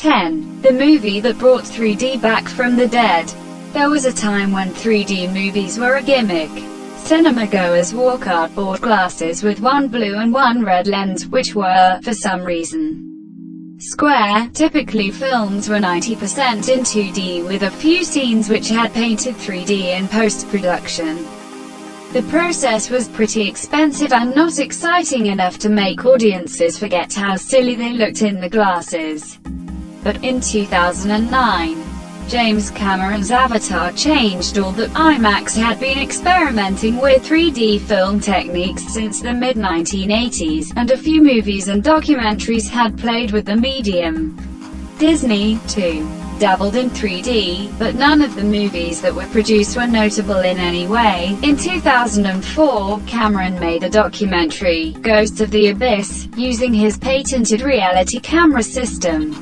10. The movie that brought 3D back from the dead. There was a time when 3D movies were a gimmick. Cinema-goers wore cardboard glasses with one blue and one red lens, which were, for some reason, square. Typically films were 90% in 2D, with a few scenes which had painted 3D in post-production. The process was pretty expensive and not exciting enough to make audiences forget how silly they looked in the glasses. But in 2009, James Cameron's Avatar changed all that. IMAX had been experimenting with 3D film techniques since the mid-1980s, and a few movies and documentaries had played with the medium. Disney, too, dabbled in 3D, but none of the movies that were produced were notable in any way. In 2004, Cameron made a documentary, Ghosts of the Abyss, using his patented reality camera system,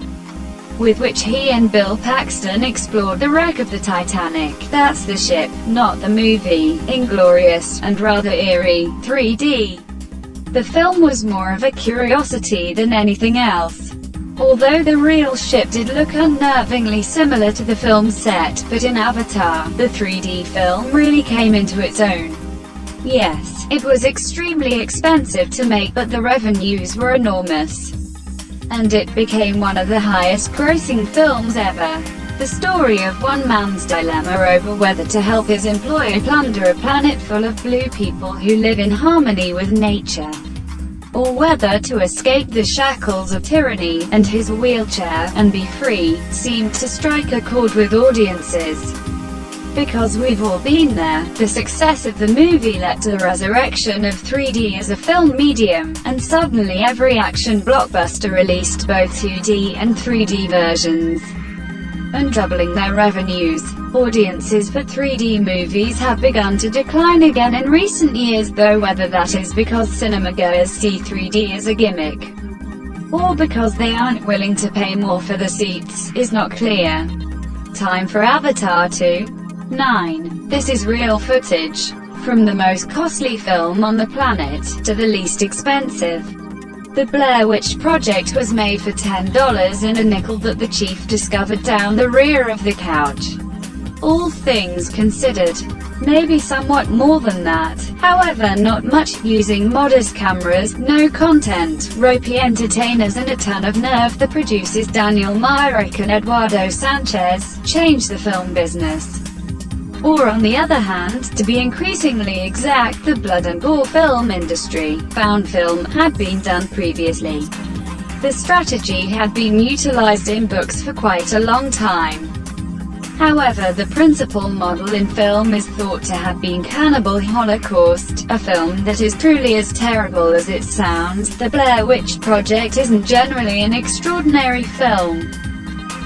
with which he and Bill Paxton explored the wreck of the Titanic. That's the ship, not the movie. Inglorious, and rather eerie, 3D. The film was more of a curiosity than anything else. Although the real ship did look unnervingly similar to the film set, but in Avatar, the 3D film really came into its own. Yes, it was extremely expensive to make, but the revenues were enormous, and it became one of the highest-grossing films ever. The story of one man's dilemma over whether to help his employer plunder a planet full of blue people who live in harmony with nature, or whether to escape the shackles of tyranny and his wheelchair and be free, seemed to strike a chord with audiences. Because we've all been there, the success of the movie led to the resurrection of 3D as a film medium, and suddenly every action blockbuster released both 2D and 3D versions, and doubling their revenues. Audiences for 3D movies have begun to decline again in recent years, though whether that is because cinema-goers see 3D as a gimmick, or because they aren't willing to pay more for the seats, is not clear. Time for Avatar 2. 9. This is real footage. From the most costly film on the planet, to the least expensive. The Blair Witch Project was made for $10 in a nickel that the chief discovered down the rear of the couch. All things considered, maybe somewhat more than that, however not much, using modest cameras, no content, ropey entertainers and a ton of nerve. The producers Daniel Myrick and Eduardo Sanchez changed the film business. Or on the other hand, to be increasingly exact, the blood and gore film industry. Found film had been done previously. The strategy had been utilized in books for quite a long time. However, the principal model in film is thought to have been Cannibal Holocaust, a film that is truly as terrible as it sounds. The Blair Witch Project isn't generally an extraordinary film.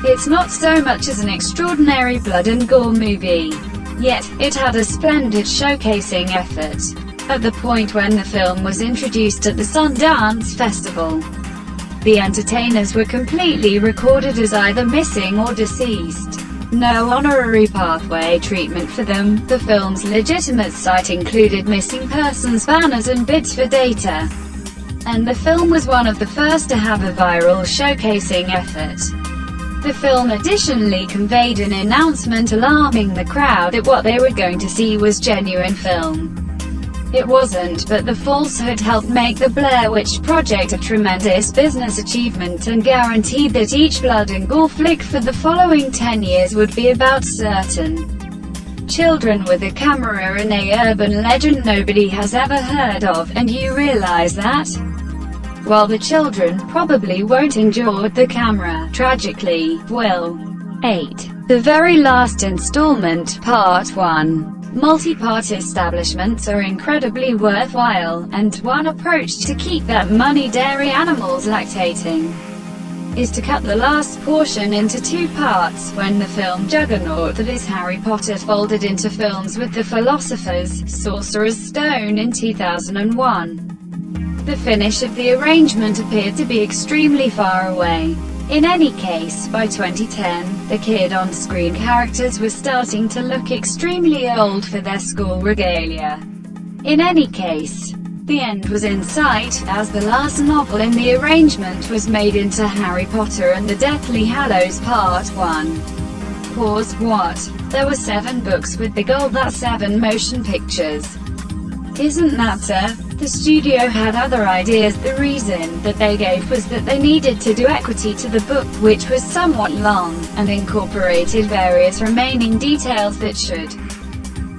It's not so much as an extraordinary blood and gore movie. Yet, it had a splendid showcasing effort. At the point when the film was introduced at the Sundance Festival, the entertainers were completely recorded as either missing or deceased. No honorary pathway treatment for them. The film's legitimate site included missing persons banners and bids for data, and the film was one of the first to have a viral showcasing effort. The film additionally conveyed an announcement alarming the crowd that what they were going to see was genuine film. It wasn't, but the falsehood helped make the Blair Witch Project a tremendous business achievement and guaranteed that each blood and gore flick for the following 10 years would be about certain children with a camera and a urban legend nobody has ever heard of, and you realize that? While the children probably won't enjoy the camera, tragically, will. 8. The very last installment, Part 1. Multi-part establishments are incredibly worthwhile, and one approach to keep that money dairy animals lactating is to cut the last portion into 2 parts. When the film juggernaut that is Harry Potter folded into films with the Philosopher's Sorcerer's Stone in 2001. The finish of the arrangement appeared to be extremely far away. In any case, by 2010, the kid-on-screen characters were starting to look extremely old for their school regalia. In any case, The end was in sight, as the last novel in the arrangement was made into Harry Potter and the Deathly Hallows Part 1. Pause. What? There were 7 books with the goal that 7 motion pictures. Isn't that so? The studio had other ideas. The reason that they gave was that they needed to do equity to the book, which was somewhat long, and incorporated various remaining details that should,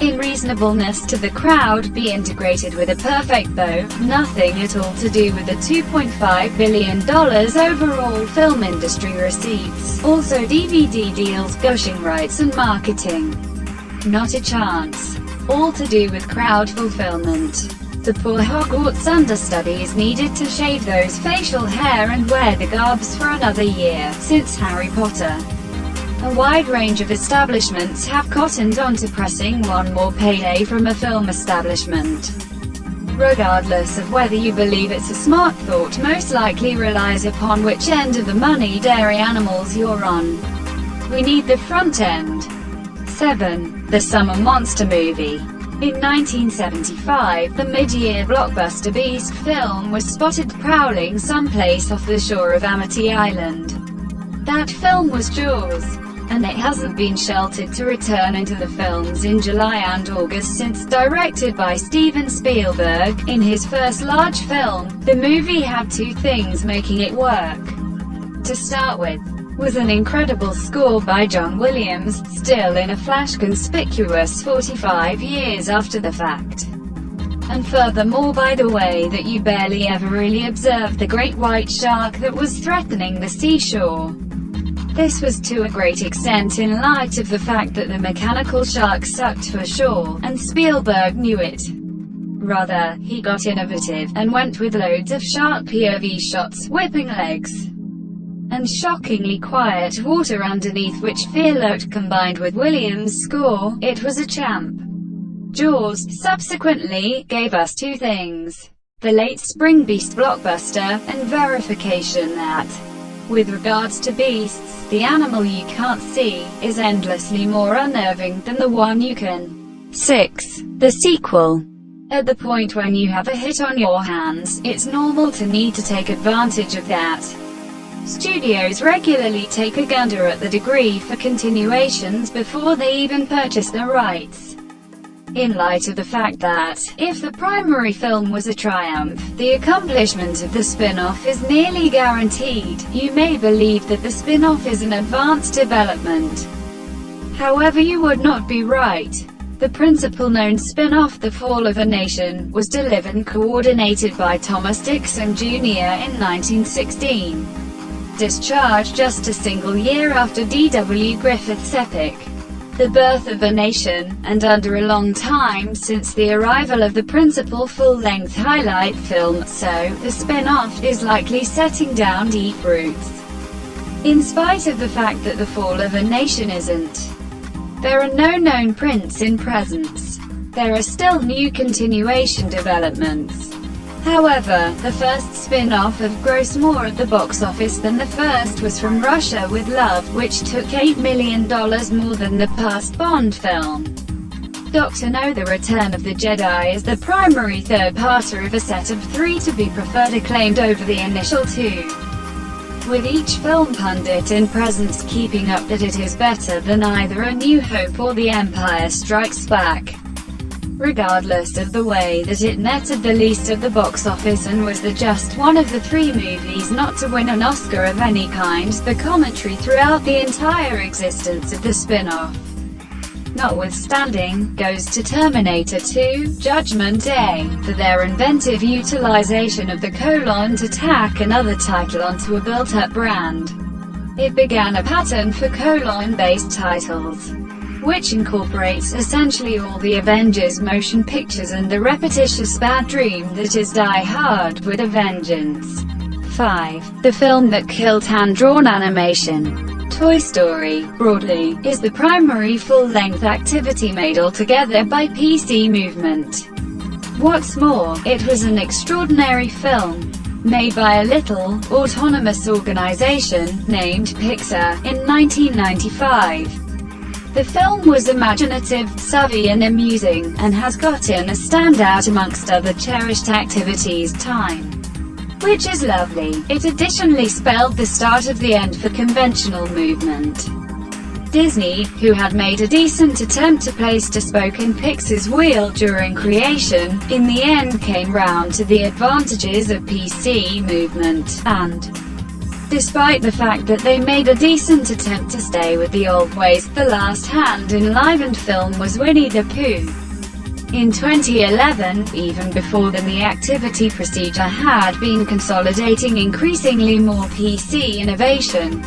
in reasonableness to the crowd, be integrated with a perfect bow. Nothing at all to do with the $2.5 billion overall film industry receipts. Also DVD deals, gushing rights and marketing. Not a chance. All to do with crowd fulfillment. The poor Hogwarts understudies needed to shave those facial hair and wear the garbs for another year. Since Harry Potter, a wide range of establishments have cottoned on to pressing one more payday from a film establishment. Regardless of whether you believe it's a smart thought, most likely relies upon which end of the money dairy animals you're on. We need the front end. 7. The Summer Monster Movie. In 1975, the mid-year blockbuster Beast film was spotted prowling someplace off the shore of Amity Island. That film was Jaws, and it hasn't been sheltered to return into the films in July and August since. Directed by Steven Spielberg, in his first large film, the movie had 2 things making it work. To start with, was an incredible score by John Williams, still in a flash conspicuous 45 years after the fact. And furthermore, by the way that you barely ever really observed the great white shark that was threatening the seashore. This was to a great extent in light of the fact that the mechanical shark sucked for shore, and Spielberg knew it. Rather, he got innovative, and went with loads of shark POV shots, whipping legs, and shockingly quiet water underneath which fear lurked. Combined with Williams' score, it was a champ. Jaws, subsequently, gave us 2 things: the late spring Beast blockbuster, and verification that, with regards to beasts, the animal you can't see is endlessly more unnerving than the one you can. 6. The sequel. At the point when you have a hit on your hands, it's normal to need to take advantage of that. Studios regularly take a gander at the degree for continuations before they even purchase the rights. In light of the fact that, if the primary film was a triumph, the accomplishment of the spin-off is nearly guaranteed, you may believe that the spin-off is an advanced development. However, you would not be right. The principal known spin-off, The Fall of a Nation, was delivered and coordinated by Thomas Dixon Jr. in 1916. Discharged just a single year after D.W. Griffith's epic, The Birth of a Nation, and under a long time since the arrival of the principal full-length highlight film, so the spin-off is likely setting down deep roots. In spite of the fact that The Fall of a Nation isn't. There are no known prints in presence. There are still new continuation developments. However, the first spin-off have grossed more at the box office than the first was From Russia with Love, which took $8 million more than the past Bond film. Dr. No: The Return of the Jedi is the primary third-parter of a set of 3 to be preferred, acclaimed over the initial 2. With each film pundit in presence keeping up that it is better than either A New Hope or The Empire Strikes Back. Regardless of the way that it netted the least at the box office and was just one of the 3 movies not to win an Oscar of any kind, the commentary throughout the entire existence of the spin-off, notwithstanding, goes to Terminator 2: Judgment Day, for their inventive utilization of the colon to tack another title onto a built-up brand. It began a pattern for colon-based titles, which incorporates essentially all the Avengers motion pictures and the repetitious bad dream that is Die Hard with a vengeance. 5. The film that killed hand-drawn animation. Toy Story, broadly, is the primary full-length activity made altogether by PC Movement. What's more, it was an extraordinary film, made by a little, autonomous organization, named Pixar, in 1995. The film was imaginative, savvy and amusing, and has gotten a standout amongst other cherished activities time. Which is lovely. It additionally spelled the start of the end for conventional movement. Disney, who had made a decent attempt to place a spoke in Pixar's wheel during creation, in the end came round to the advantages of PC movement, and despite the fact that they made a decent attempt to stay with the old ways, the last hand in live-and film was Winnie the Pooh. In 2011, even before then, the activity procedure had been consolidating increasingly more PC innovation,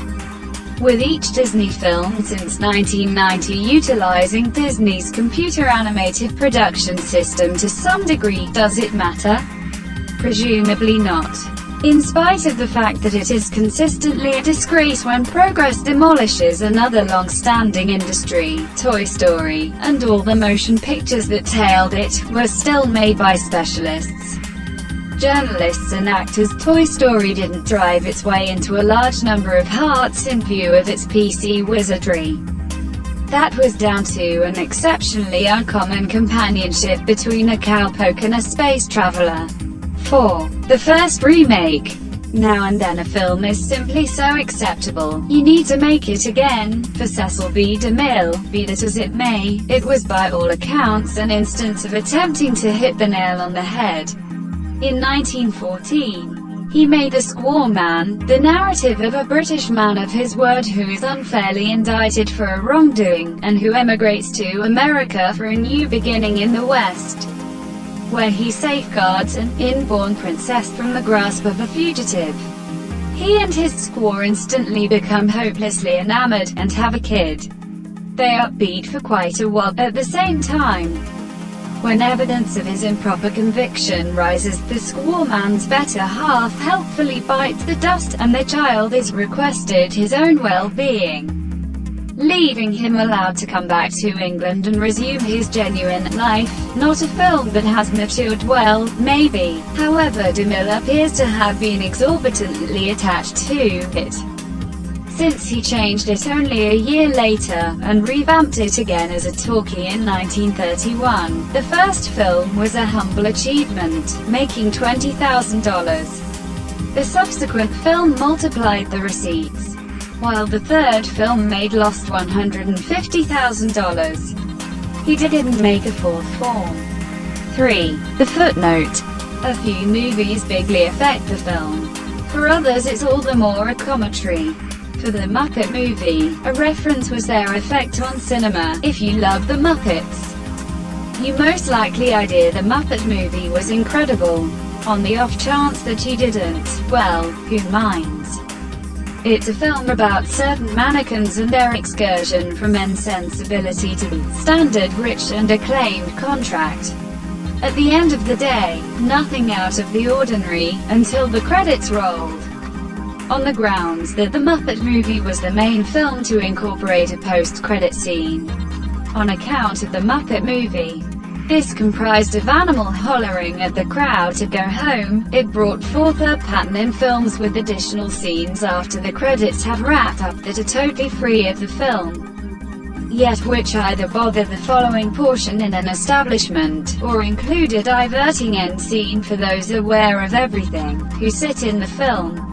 with each Disney film since 1990 utilizing Disney's computer-animated production system to some degree. Does it matter? Presumably not. In spite of the fact that it is consistently a disgrace when progress demolishes another long-standing industry, Toy Story, and all the motion pictures that tailed it, were still made by specialists, journalists and actors. Toy Story didn't drive its way into a large number of hearts in view of its PC wizardry. That was down to an exceptionally uncommon companionship between a cowpoke and a space traveler. 4. The First Remake. Now and then a film is simply so acceptable, you need to make it again. For Cecil B. DeMille, be that as it may, it was by all accounts an instance of attempting to hit the nail on the head. In 1914, he made The Squaw Man, the narrative of a British man of his word who is unfairly indicted for a wrongdoing, and who emigrates to America for a new beginning in the West, where he safeguards an inborn princess from the grasp of a fugitive. He and his squaw instantly become hopelessly enamored, and have a kid. They upbeat for quite a while. At the same time, when evidence of his improper conviction rises, the squaw man's better half helpfully bites the dust, and the child is requested his own well-being, leaving him allowed to come back to England and resume his genuine life. Not a film that has matured well, maybe. However, DeMille appears to have been exorbitantly attached to it, since he changed it only a year later, and revamped it again as a talkie in 1931. The first film was a humble achievement, making $20,000. The subsequent film multiplied the receipts, while the third film made lost $150,000. He didn't make a fourth form. 3. The Footnote. A few movies bigly affect the film. For others it's all the more a commentary. For the Muppet movie, a reference was their effect on cinema. If you love the Muppets, you most likely idea the Muppet movie was incredible. On the off chance that you didn't, well, who minds? It's a film about certain mannequins and their excursion from insensibility to the standard rich and acclaimed contract. At the end of the day, nothing out of the ordinary, until the credits rolled. On the grounds that the Muppet movie was the main film to incorporate a post-credit scene. On account of the Muppet movie, this comprised of animal hollering at the crowd to go home, it brought forth a pattern in films with additional scenes after the credits have wrapped up that are totally free of the film, yet which either bother the following portion in an establishment, or include a diverting end scene for those aware of everything, who sit in the film,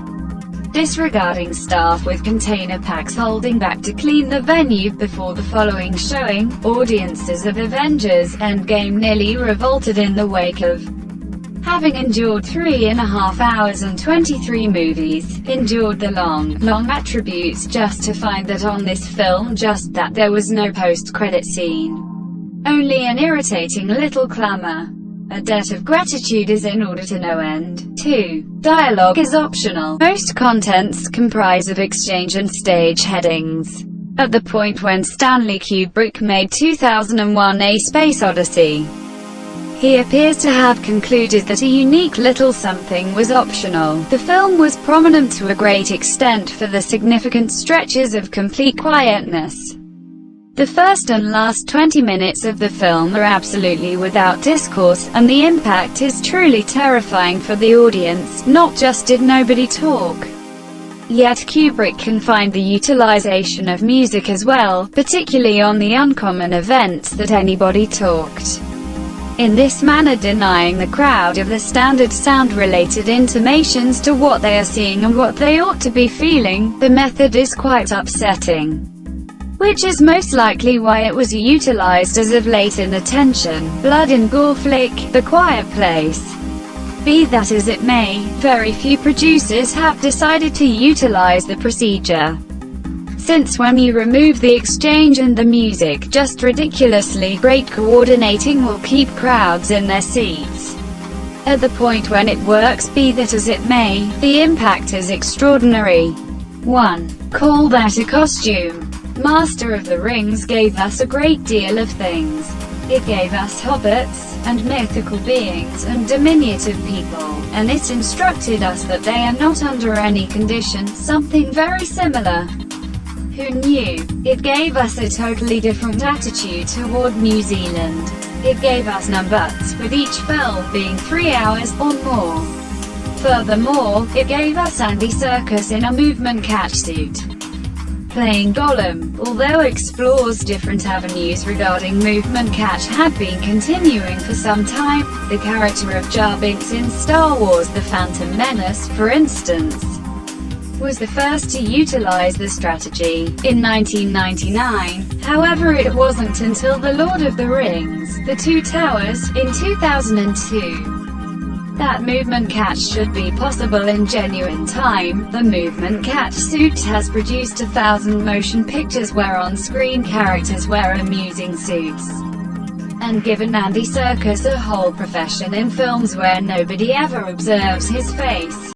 disregarding staff with container packs holding back to clean the venue before the following showing. Audiences of Avengers: Endgame nearly revolted in the wake of having endured 3.5 hours and 23 movies, endured the long attributes just to find that on this film just that there was no post-credit scene. Only an irritating little clamor. A debt of gratitude is in order to no end. 2. Dialogue is optional. Most contents comprise of exchange and stage headings. At the point when Stanley Kubrick made 2001: A Space Odyssey, he appears to have concluded that a unique little something was optional. The film was prominent to a great extent for the significant stretches of complete quietness. The first and last 20 minutes of the film are absolutely without discourse, and the impact is truly terrifying for the audience. Not just did nobody talk, Yet Kubrick confined the utilization of music as well, particularly on the uncommon events that anybody talked. In this manner denying the crowd of the standard sound-related intimations to what they are seeing and what they ought to be feeling. The method is quite upsetting, which is most likely why it was utilized as of late in the tension, blood and gore flick, The Quiet Place. Be that as it may, very few producers have decided to utilize the procedure, since when you remove the exchange and the music, just ridiculously great coordinating will keep crowds in their seats. At the point when it works, be that as it may, the impact is extraordinary. 1. Call that a costume. Master of the Rings gave us a great deal of things. It gave us hobbits, and mythical beings, and diminutive people, and it instructed us that they are not under any condition, something very similar. Who knew? It gave us a totally different attitude toward New Zealand. It gave us numbers, with each film being 3 hours or more. Furthermore, it gave us Andy Serkis in a movement catsuit, playing Gollum. Although explores different avenues regarding movement, catch had been continuing for some time. The character of Jar Binks in Star Wars The Phantom Menace, for instance, was the first to utilize the strategy. In 1999, however, it wasn't until The Lord of the Rings, The Two Towers, in 2002, that movement catch should be possible in genuine time. The movement catch suit has produced 1,000 motion pictures where on-screen characters wear amusing suits, and given Andy Serkis a whole profession in films where nobody ever observes his face.